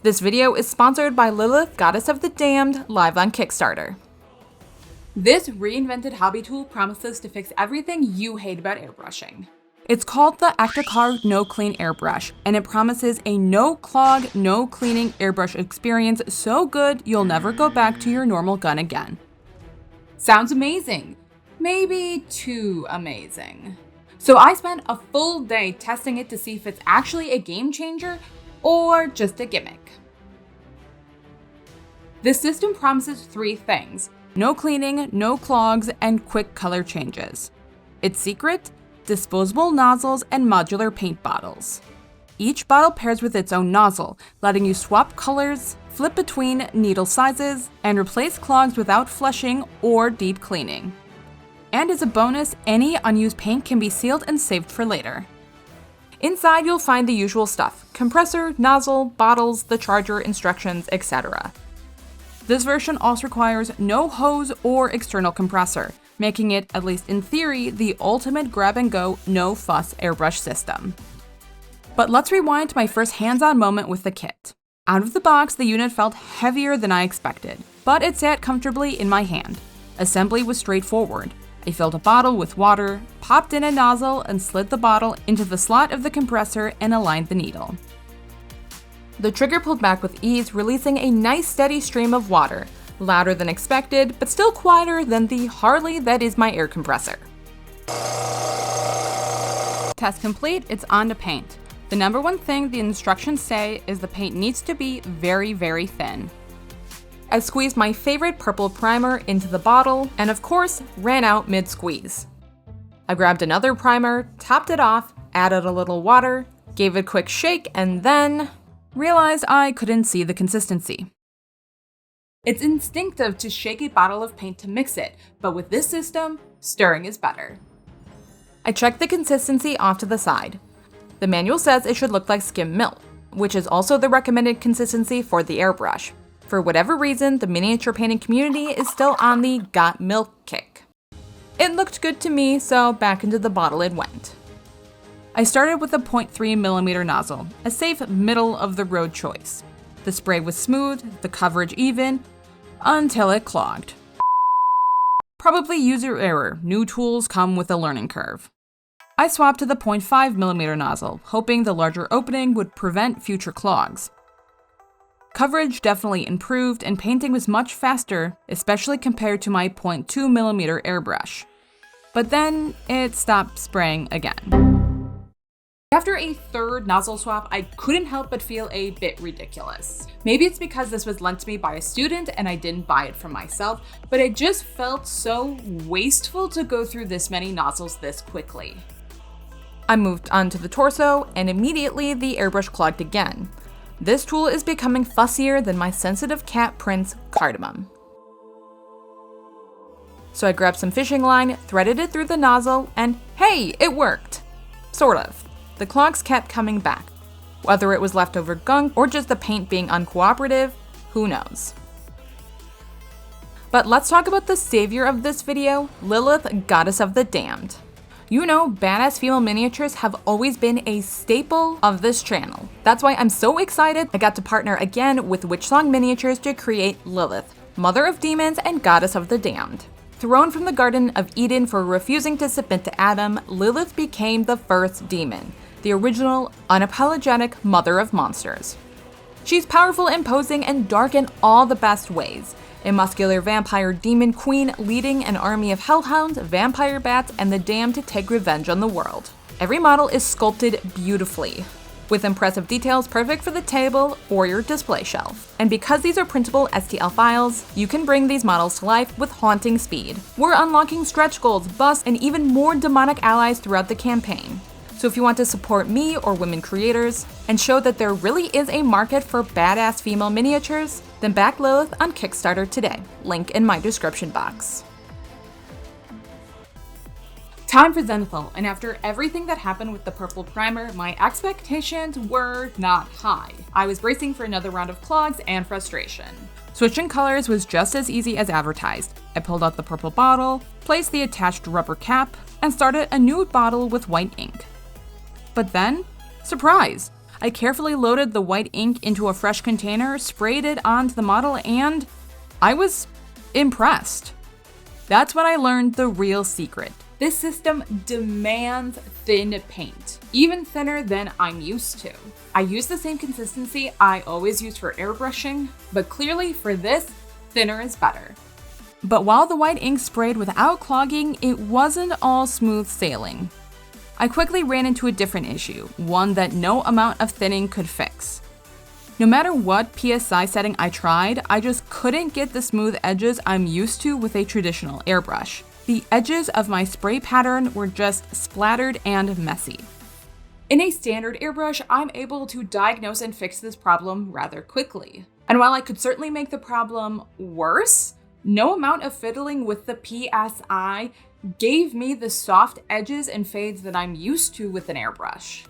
This video is sponsored by Lilith, Goddess of the Damned, live on Kickstarter. This reinvented hobby tool promises to fix everything you hate about airbrushing. It's called the Actar No Clean Airbrush, and it promises a no clog, no cleaning airbrush experience so good you'll never go back to your normal gun again. Sounds amazing. Maybe too amazing. So I spent a full day testing it to see if it's actually a game changer or just a gimmick. This system promises 3 things: no cleaning, no clogs, and quick color changes. Its secret? Disposable nozzles and modular paint bottles. Each bottle pairs with its own nozzle, letting you swap colors, flip between needle sizes, and replace clogs without flushing or deep cleaning. And as a bonus, any unused paint can be sealed and saved for later. Inside, you'll find the usual stuff: compressor, nozzle, bottles, the charger, instructions, etc. This version also requires no hose or external compressor, making it, at least in theory, the ultimate grab-and-go, no-fuss airbrush system. But let's rewind to my first hands-on moment with the kit. Out of the box, the unit felt heavier than I expected, but it sat comfortably in my hand. Assembly was straightforward. I filled a bottle with water, popped in a nozzle, and slid the bottle into the slot of the compressor and aligned the needle. The trigger pulled back with ease, releasing a nice steady stream of water, louder than expected, but still quieter than the Harley that is my air compressor. Test complete, it's on to paint. The number one thing the instructions say is the paint needs to be very, very thin. I squeezed my favorite purple primer into the bottle, and of course, ran out mid-squeeze. I grabbed another primer, topped it off, added a little water, gave it a quick shake, and then realized I couldn't see the consistency. It's instinctive to shake a bottle of paint to mix it, but with this system, stirring is better. I checked the consistency off to the side. The manual says it should look like skim milk, which is also the recommended consistency for the airbrush. For whatever reason, the miniature painting community is still on the got milk kick. It looked good to me, so back into the bottle it went. I started with a 0.3mm nozzle, a safe middle-of-the-road choice. The spray was smooth, the coverage even, until it clogged. Probably user error, new tools come with a learning curve. I swapped to the 0.5mm nozzle, hoping the larger opening would prevent future clogs. Coverage definitely improved, and painting was much faster, especially compared to my 0.2mm airbrush. But then it stopped spraying again. After a third nozzle swap, I couldn't help but feel a bit ridiculous. Maybe it's because this was lent to me by a student and I didn't buy it for myself, but it just felt so wasteful to go through this many nozzles this quickly. I moved on to the torso, and immediately the airbrush clogged again. This tool is becoming fussier than my sensitive cat Prince, Cardamom. So I grabbed some fishing line, threaded it through the nozzle, and hey, it worked! Sort of. The clogs kept coming back. Whether it was leftover gunk or just the paint being uncooperative, who knows? But let's talk about the savior of this video, Lilith, Goddess of the Damned. You know, badass female miniatures have always been a staple of this channel. That's why I'm so excited I got to partner again with Witchsong Miniatures to create Lilith, Mother of Demons and Goddess of the Damned. Thrown from the Garden of Eden for refusing to submit to Adam, Lilith became the first demon, the original, unapologetic mother of monsters. She's powerful, imposing, and dark in all the best ways. A muscular vampire demon queen leading an army of hellhounds, vampire bats, and the damned to take revenge on the world. Every model is sculpted beautifully, with impressive details perfect for the table or your display shelf. And because these are printable STL files, you can bring these models to life with haunting speed. We're unlocking stretch goals, busts, and even more demonic allies throughout the campaign. So if you want to support me or women creators and show that there really is a market for badass female miniatures, then back Lilith on Kickstarter today. Link in my description box. Time for Zenithal, and after everything that happened with the purple primer, my expectations were not high. I was bracing for another round of clogs and frustration. Switching colors was just as easy as advertised. I pulled out the purple bottle, placed the attached rubber cap, and started a new bottle with white ink. But then, surprise! I carefully loaded the white ink into a fresh container, sprayed it onto the model, and I was impressed. That's when I learned the real secret. This system demands thin paint, even thinner than I'm used to. I use the same consistency I always use for airbrushing, but clearly for this, thinner is better. But while the white ink sprayed without clogging, it wasn't all smooth sailing. I quickly ran into a different issue, one that no amount of thinning could fix. No matter what PSI setting I tried, I just couldn't get the smooth edges I'm used to with a traditional airbrush. The edges of my spray pattern were just splattered and messy. In a standard airbrush, I'm able to diagnose and fix this problem rather quickly. And while I could certainly make the problem worse, no amount of fiddling with the PSI gave me the soft edges and fades that I'm used to with an airbrush.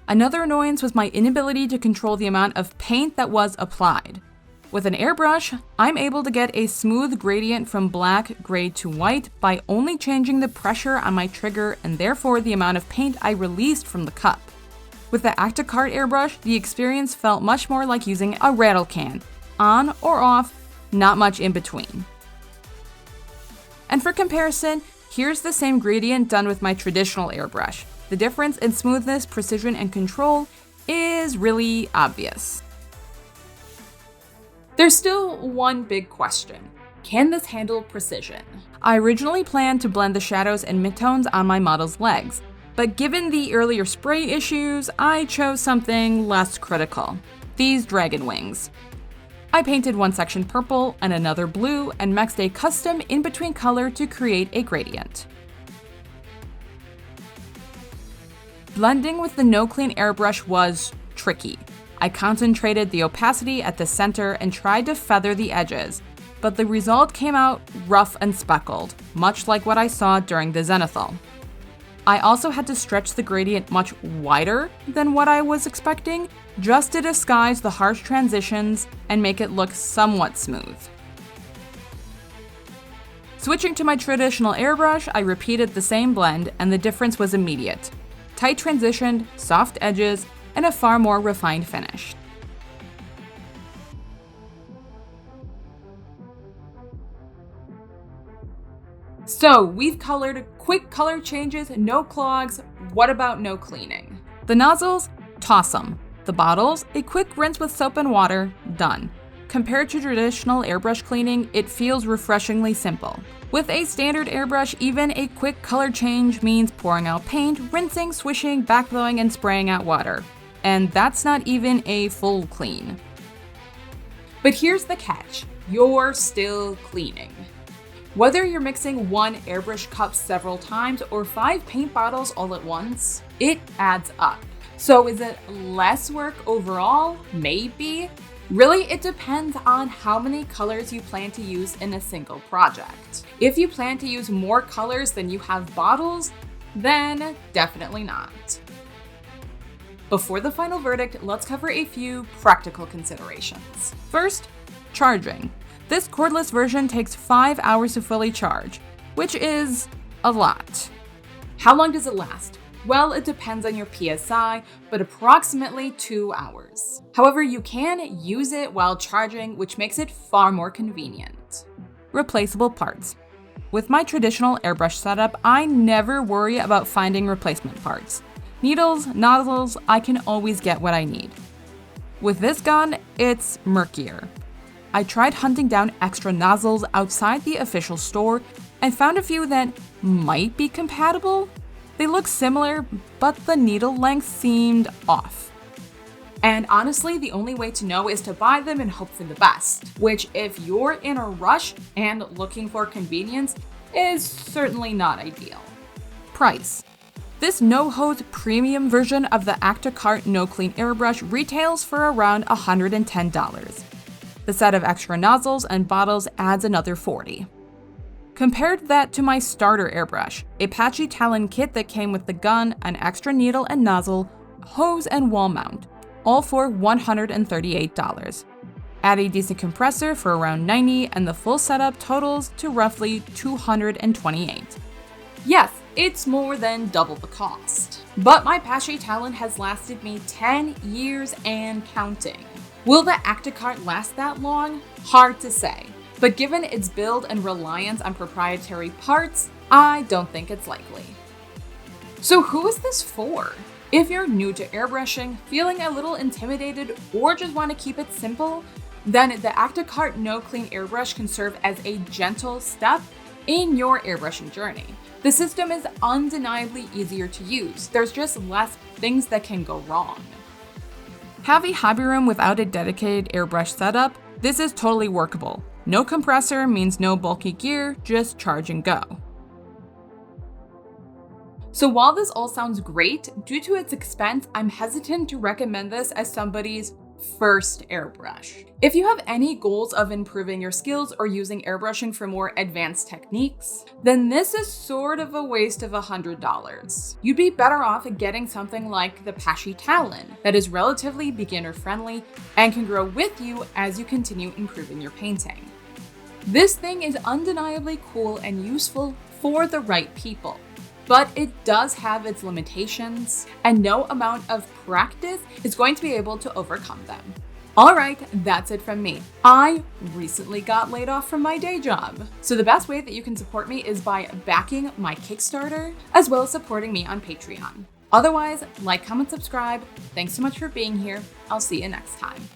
Another annoyance was my inability to control the amount of paint that was applied. With an airbrush, I'm able to get a smooth gradient from black, gray to white by only changing the pressure on my trigger and therefore the amount of paint I released from the cup. With the Actar airbrush, the experience felt much more like using a rattle can, on or off, not much in between. And for comparison, here's the same gradient done with my traditional airbrush. The difference in smoothness, precision, and control is really obvious. There's still one big question. Can this handle precision? I originally planned to blend the shadows and midtones on my model's legs, but given the earlier spray issues, I chose something less critical. These dragon wings. I painted one section purple and another blue and mixed a custom in-between color to create a gradient. Blending with the No Clean airbrush was tricky. I concentrated the opacity at the center and tried to feather the edges, but the result came out rough and speckled, much like what I saw during the zenithal. I also had to stretch the gradient much wider than what I was expecting, just to disguise the harsh transitions and make it look somewhat smooth. Switching to my traditional airbrush, I repeated the same blend, and the difference was immediate. Tight transitioned, soft edges, and a far more refined finish. So we've colored, quick color changes, no clogs. What about no cleaning? The nozzles, toss them. The bottles, a quick rinse with soap and water, done. Compared to traditional airbrush cleaning, it feels refreshingly simple. With a standard airbrush, even a quick color change means pouring out paint, rinsing, swishing, backblowing, and spraying out water. And that's not even a full clean. But here's the catch, you're still cleaning. Whether you're mixing one airbrush cup several times or 5 paint bottles all at once, it adds up. So is it less work overall? Maybe. Really, it depends on how many colors you plan to use in a single project. If you plan to use more colors than you have bottles, then definitely not. Before the final verdict, let's cover a few practical considerations. First, charging. This cordless version takes 5 hours to fully charge, which is a lot. How long does it last? Well, it depends on your PSI, but approximately 2 hours. However, you can use it while charging, which makes it far more convenient. Replaceable parts. With my traditional airbrush setup, I never worry about finding replacement parts. Needles, nozzles, I can always get what I need. With this gun, it's murkier. I tried hunting down extra nozzles outside the official store and found a few that might be compatible. They look similar, but the needle length seemed off. And honestly, the only way to know is to buy them and hope for the best, which if you're in a rush and looking for convenience, is certainly not ideal. Price. This no-hose premium version of the Actar No Clean airbrush retails for around $110. The set of extra nozzles and bottles adds another $40. Compared that to my starter airbrush, a patchy Talon kit that came with the gun, an extra needle and nozzle, hose, and wall mount, all for $138. Add a decent compressor for around $90, and the full setup totals to roughly $228. Yes, it's more than double the cost. But my Pache Talon has lasted me 10 years and counting. Will the Actar last that long? Hard to say. But given its build and reliance on proprietary parts, I don't think it's likely. So who is this for? If you're new to airbrushing, feeling a little intimidated, or just want to keep it simple, then the Actar No Clean Airbrush can serve as a gentle step in your airbrushing journey. The system is undeniably easier to use. There's just less things that can go wrong. Have a hobby room without a dedicated airbrush setup? This is totally workable. No compressor means no bulky gear, just charge and go. So while this all sounds great, due to its expense, I'm hesitant to recommend this as somebody's first airbrush. If you have any goals of improving your skills or using airbrushing for more advanced techniques, then this is sort of a waste of $100. You'd be better off getting something like the Pache Talon that is relatively beginner friendly and can grow with you as you continue improving your painting. This thing is undeniably cool and useful for the right people. But it does have its limitations, and no amount of practice is going to be able to overcome them. Alright, that's it from me. I recently got laid off from my day job, so the best way that you can support me is by backing my Kickstarter, as well as supporting me on Patreon. Otherwise, like, comment, subscribe. Thanks so much for being here. I'll see you next time.